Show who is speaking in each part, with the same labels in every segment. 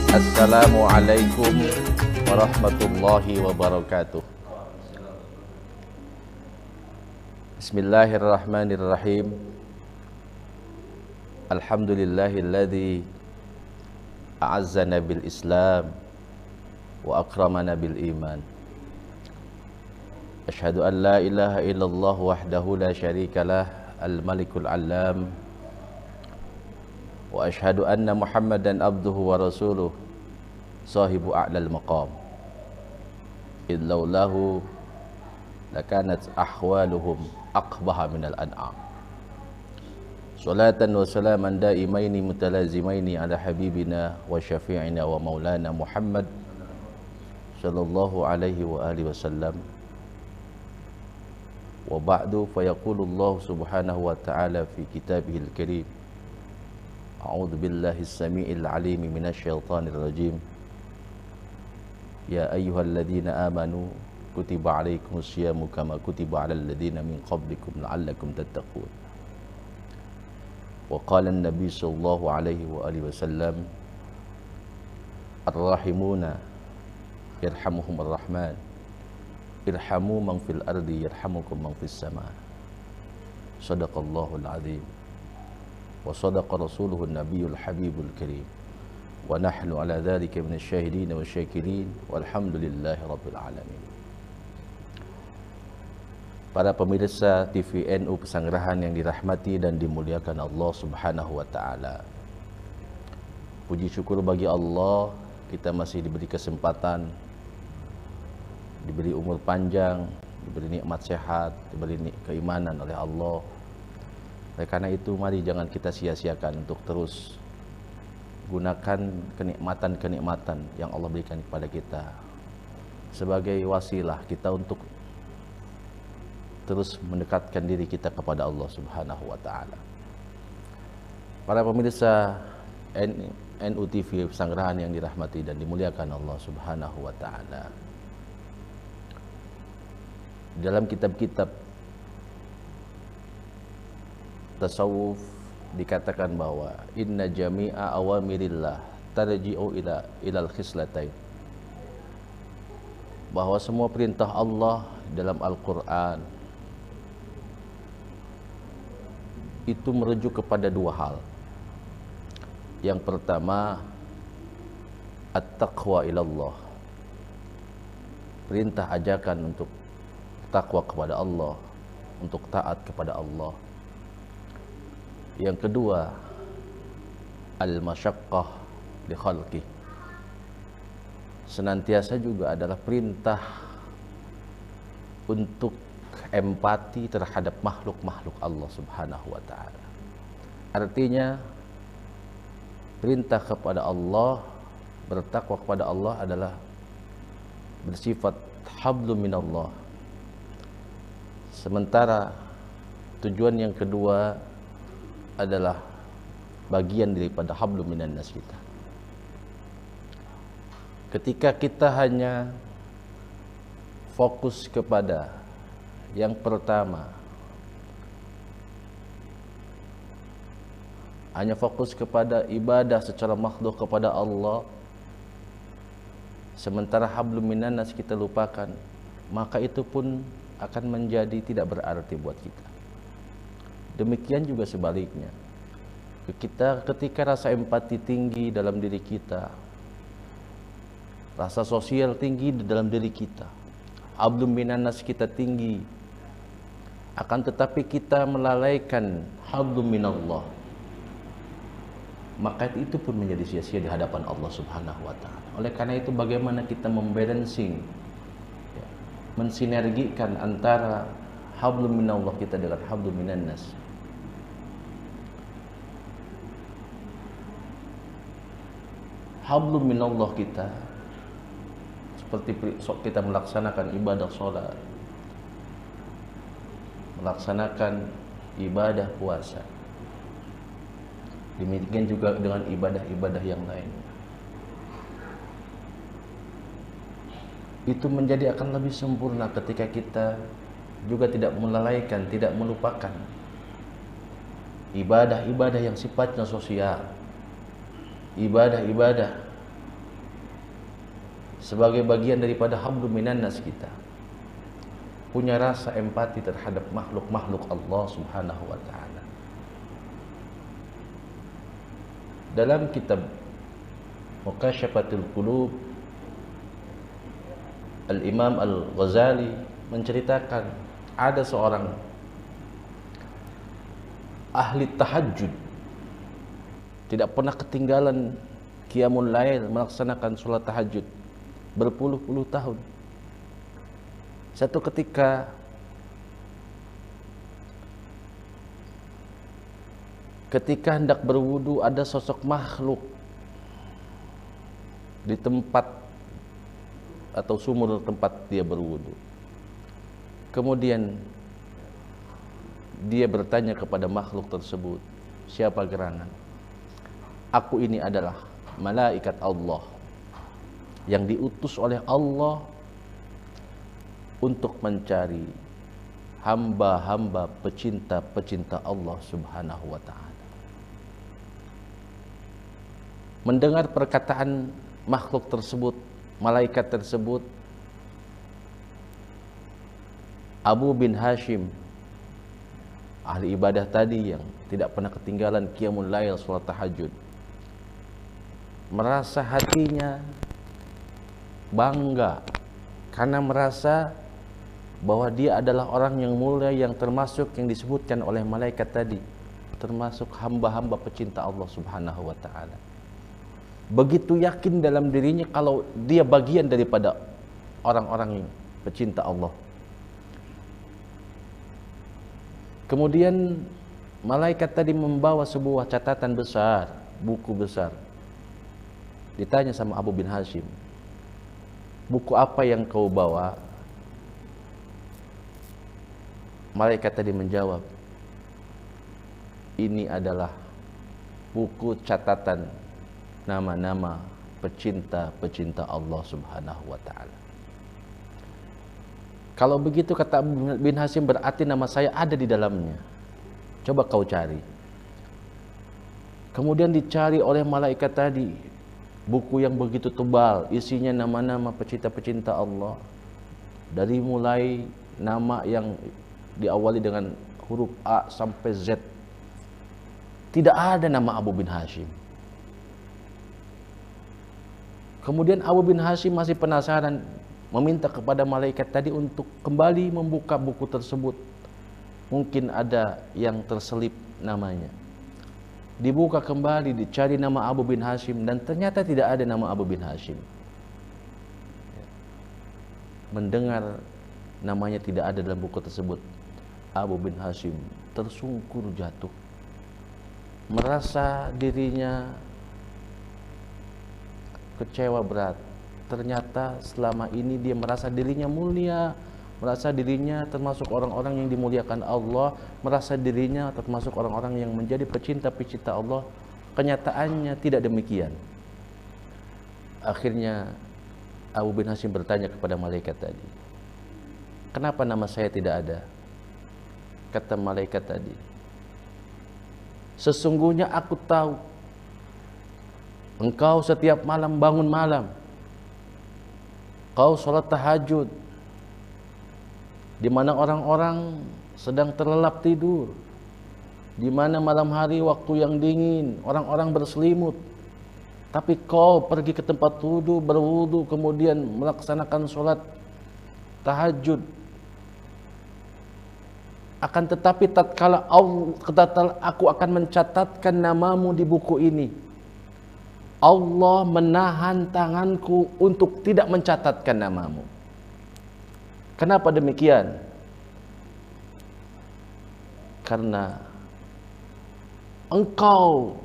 Speaker 1: Assalamualaikum warahmatullahi wabarakatuh. Bismillahirrahmanirrahim. Alhamdulillahilladzi a'azzana bil Islam wa akramana bil iman. Asyhadu an la ilaha illallah wahdahu la syarikalah al-malikul allam. Wa asyhadu anna Muhammadan abduhu wa rasuluh sahibu a'lal maqam. Idlaulahu lakanat ahwaluhum aqbaha minal an'am. Salatan wa salaman daimaini mutalazimaini ala habibina wa syafi'ina wa maulana Muhammad sallallahu alaihi wa alihi wasallam. Wa ba'du, fayaqulu Allah subhanahu wa ta'ala fi kitabihil karim. A'udzu billahi as-sami'il 'alim minasy syaithanir rajim. Ya ayyuhalladzina amanu kutiba 'alaikumus syiyamu kama kutiba 'alal ladzina min qablikum la'allakum tattaqun. Wa qala an-nabi sallallahu alaihi wa alihi wasallam, ar-rahimuna yarhamuhumur rahman, irhamu man fil ardi yarhamukum man fis sama. Shadaqallahul azim. Wa sadaqa rasuluhun nabiyul habibul karim. Wa nahnu ala dhalika minasy syahidin wa syakirin. Walhamdulillahi rabbil alamin. Para pemirsa TV NU Pesanggerahan yang dirahmati dan dimuliakan Allah subhanahu wa ta'ala, puji syukur bagi Allah, kita masih diberi kesempatan, diberi umur panjang, diberi nikmat sehat, diberi keimanan oleh Allah. Oleh karena itu, mari jangan kita sia-siakan untuk terus gunakan kenikmatan-kenikmatan yang Allah berikan kepada kita sebagai wasilah kita untuk terus mendekatkan diri kita kepada Allah subhanahu wa ta'ala. Para pemirsa NU TV Pesanggerahan yang dirahmati dan dimuliakan Allah subhanahu wa ta'ala, dalam kitab-kitab tasawuf dikatakan bahwa inna jami'a awamirillah tarji'u ilal khislatain, bahwa semua perintah Allah dalam Al-Quran itu merujuk kepada dua hal. Yang pertama, at-taqwa ilallah, perintah ajakan untuk takwa kepada Allah, untuk taat kepada Allah. Yang kedua, al-masyaqqah li khalqi, senantiasa juga adalah perintah untuk empati terhadap makhluk-makhluk Allah subhanahu wa ta'ala. Artinya, perintah kepada Allah, bertakwa kepada Allah adalah bersifat hablum minallah. Sementara tujuan yang kedua adalah bagian daripada hablum minan nas kita. Ketika kita hanya fokus kepada yang pertama, hanya fokus kepada ibadah secara makhluk kepada Allah, sementara hablum minan nas kita lupakan, maka itu pun akan menjadi tidak berarti buat kita. Demikian juga sebaliknya, ketika rasa empati tinggi dalam diri kita, rasa sosial tinggi di dalam diri kita, hablum minan nas kita tinggi, akan tetapi kita melalaikan hablum minallah, maka itu pun menjadi sia-sia di hadapan Allah subhanahu wa ta'ala. Oleh karena itu, bagaimana kita membalancing, mensinergikan antara hablum minallah kita dengan hablum minan nas. Hablum minallah kita seperti kita melaksanakan ibadah sholat, melaksanakan ibadah puasa, demikian juga dengan ibadah-ibadah yang lain. Itu menjadi akan lebih sempurna ketika kita juga tidak melalaikan, tidak melupakan ibadah-ibadah yang sifatnya sosial, ibadah-ibadah sebagai bagian daripada hablum minan nas kita, punya rasa empati terhadap makhluk-makhluk Allah Subhanahu wa taala. Dalam kitab Muqasyafatul Qulub, Al-Imam Al-Ghazali menceritakan ada seorang ahli tahajud, tidak pernah ketinggalan qiyamul lail, melaksanakan sholat tahajud berpuluh-puluh tahun. Satu ketika hendak berwudu, ada sosok makhluk di tempat atau sumur tempat dia berwudu. Kemudian dia bertanya kepada makhluk tersebut, siapa gerangan? Aku ini adalah malaikat Allah yang diutus oleh Allah untuk mencari hamba-hamba pecinta-pecinta Allah Subhanahu wa ta'ala. Mendengar perkataan makhluk tersebut, malaikat tersebut, Abu bin Hashim, ahli ibadah tadi yang tidak pernah ketinggalan qiyamul lail, salat tahajud, merasa hatinya bangga karena merasa bahwa dia adalah orang yang mulia, yang termasuk yang disebutkan oleh malaikat tadi, termasuk hamba-hamba pecinta Allah Subhanahu wa ta'ala. Begitu yakin dalam dirinya kalau dia bagian daripada orang-orang yang pecinta Allah. Kemudian malaikat tadi membawa sebuah catatan besar, buku besar. Ditanya sama Abu bin Hashim, buku apa yang kau bawa? Malaikat tadi menjawab, ini adalah buku catatan nama-nama pecinta-pecinta Allah Subhanahu wa ta'ala. Kalau begitu, kata Abu bin Hashim, berarti nama saya ada di dalamnya. Coba kau cari. Kemudian dicari oleh malaikat tadi buku yang begitu tebal, isinya nama-nama pecinta-pecinta Allah, dari mulai nama yang diawali dengan huruf A sampai Z. Tidak ada nama Abu bin Hashim. Kemudian Abu bin Hashim masih penasaran, meminta kepada malaikat tadi untuk kembali membuka buku tersebut. Mungkin ada yang terselip namanya. Dibuka kembali, dicari nama Abu bin Hashim, dan ternyata tidak ada nama Abu bin Hashim. Mendengar namanya tidak ada dalam buku tersebut, Abu bin Hashim tersungkur jatuh, merasa dirinya kecewa berat. Ternyata selama ini dia merasa dirinya mulia, merasa dirinya termasuk orang-orang yang dimuliakan Allah, merasa dirinya termasuk orang-orang yang menjadi pecinta-pecinta Allah. Kenyataannya tidak demikian. Akhirnya Abu bin Hashim bertanya kepada malaikat tadi, kenapa nama saya tidak ada? Kata malaikat tadi, sesungguhnya aku tahu engkau setiap malam bangun malam, kau sholat tahajud, di mana orang-orang sedang terlelap tidur, di mana malam hari waktu yang dingin, orang-orang berselimut, tapi kau pergi ke tempat wudu, berwudu, kemudian melaksanakan sholat tahajud. Akan tetapi tatkala aku akan mencatatkan namamu di buku ini, Allah menahan tanganku untuk tidak mencatatkan namamu. Kenapa demikian? Karena engkau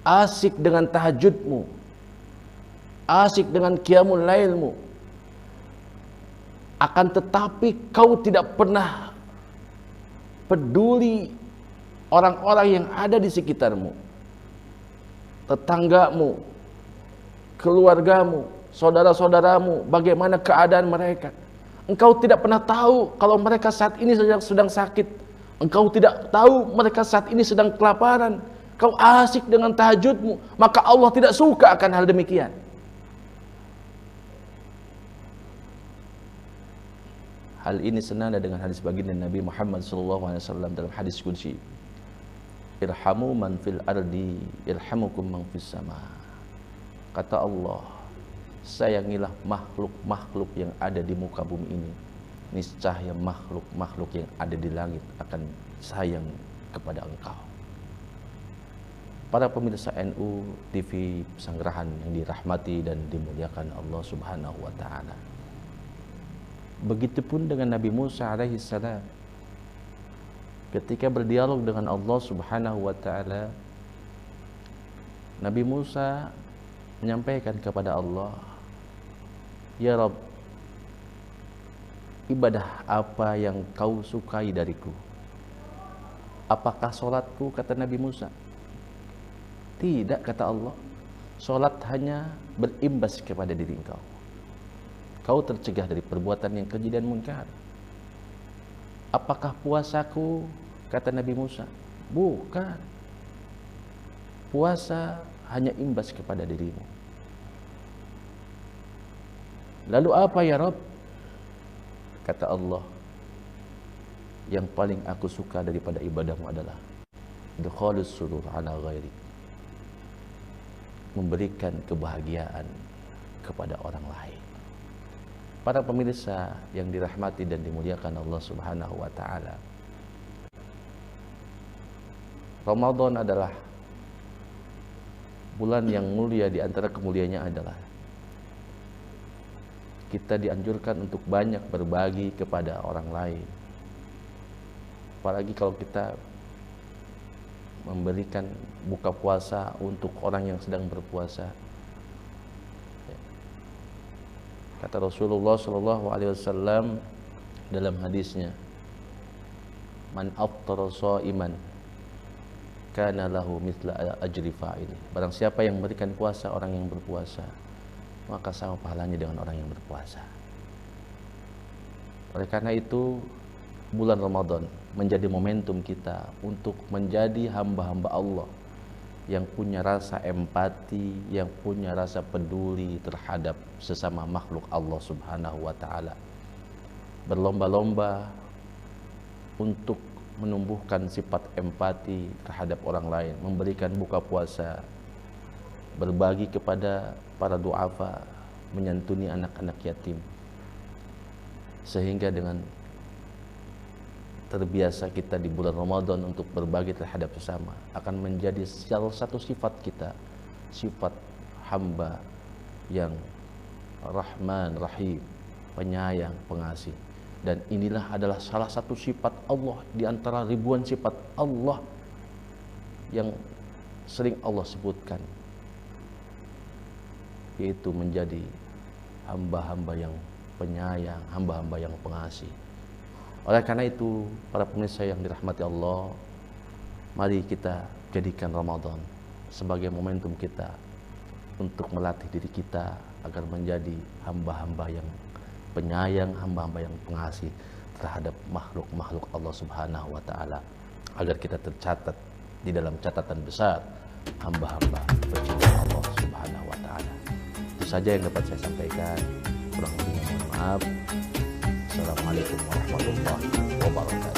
Speaker 1: asik dengan tahajudmu, asik dengan qiyamul lailmu, akan tetapi kau tidak pernah peduli orang-orang yang ada di sekitarmu, tetanggamu, keluargamu, saudara-saudaramu, bagaimana keadaan mereka. Engkau tidak pernah tahu kalau mereka saat ini sedang sakit. Engkau tidak tahu mereka saat ini sedang kelaparan. Kau asik dengan tahajudmu, maka Allah tidak suka akan hal demikian. Hal ini senada dengan hadis baginda Nabi Muhammad SAW dalam hadis qudsi, irhamu man fil ardi irhamukum man fis sama. Kata Allah, sayangilah makhluk-makhluk yang ada di muka bumi ini, niscaya makhluk-makhluk yang ada di langit akan sayang kepada engkau. Para pemirsa NU TV Pesanggerahan yang dirahmati dan dimuliakan Allah Subhanahu wa taala. Begitupun dengan Nabi Musa alaihi salam. Ketika berdialog dengan Allah Subhanahu wa taala, Nabi Musa menyampaikan kepada Allah, "Ya Rabb, ibadah apa yang kau sukai dariku? Apakah solatku?" Kata Nabi Musa. Tidak, kata Allah. Solat hanya berimbas kepada diri engkau. Kau tercegah dari perbuatan yang keji dan munkar. Apakah puasaku? Kata Nabi Musa. Bukan. Puasa hanya imbas kepada dirimu. Lalu apa ya Rabb? Kata Allah, yang paling aku suka daripada ibadahmu adalah idkhalus surur ala ghairi, memberikan kebahagiaan kepada orang lain. Para pemirsa yang dirahmati dan dimuliakan Allah Subhanahu wa taala, Ramadan adalah bulan yang mulia. Di antara kemuliaannya adalah kita dianjurkan untuk banyak berbagi kepada orang lain. Apalagi kalau kita memberikan buka puasa untuk orang yang sedang berpuasa. Kata Rasulullah SAW dalam hadisnya, "Man aftara sha'iman kana lahu mithla ajri fa'ili." Barang siapa yang memberikan puasa orang yang berpuasa, maka sama pahalanya dengan orang yang berpuasa. Oleh karena itu, bulan Ramadan menjadi momentum kita untuk menjadi hamba-hamba Allah yang punya rasa empati, yang punya rasa peduli terhadap sesama makhluk Allah Subhanahu wa taala. Berlomba-lomba untuk menumbuhkan sifat empati terhadap orang lain, memberikan buka puasa, berbagi kepada para duafa, menyantuni anak-anak yatim. Sehingga dengan terbiasa kita di bulan Ramadan untuk berbagi terhadap sesama akan menjadi salah satu sifat kita, sifat hamba yang Rahman Rahim, penyayang, pengasih. Dan inilah adalah salah satu sifat Allah di antara ribuan sifat Allah yang sering Allah sebutkan, yaitu menjadi hamba-hamba yang penyayang, hamba-hamba yang pengasih. Oleh karena itu, para pemirsa yang dirahmati Allah, mari kita jadikan Ramadan sebagai momentum kita untuk melatih diri kita agar menjadi hamba-hamba yang penyayang, hamba-hamba yang pengasih terhadap makhluk-makhluk Allah Subhanahu wa taala, agar kita tercatat di dalam catatan besar hamba-hamba pecinta Allah Subhanahu wa taala. Itu saja yang dapat saya sampaikan. Kurang lebihnya mohon maaf. Assalamualaikum warahmatullahi wabarakatuh.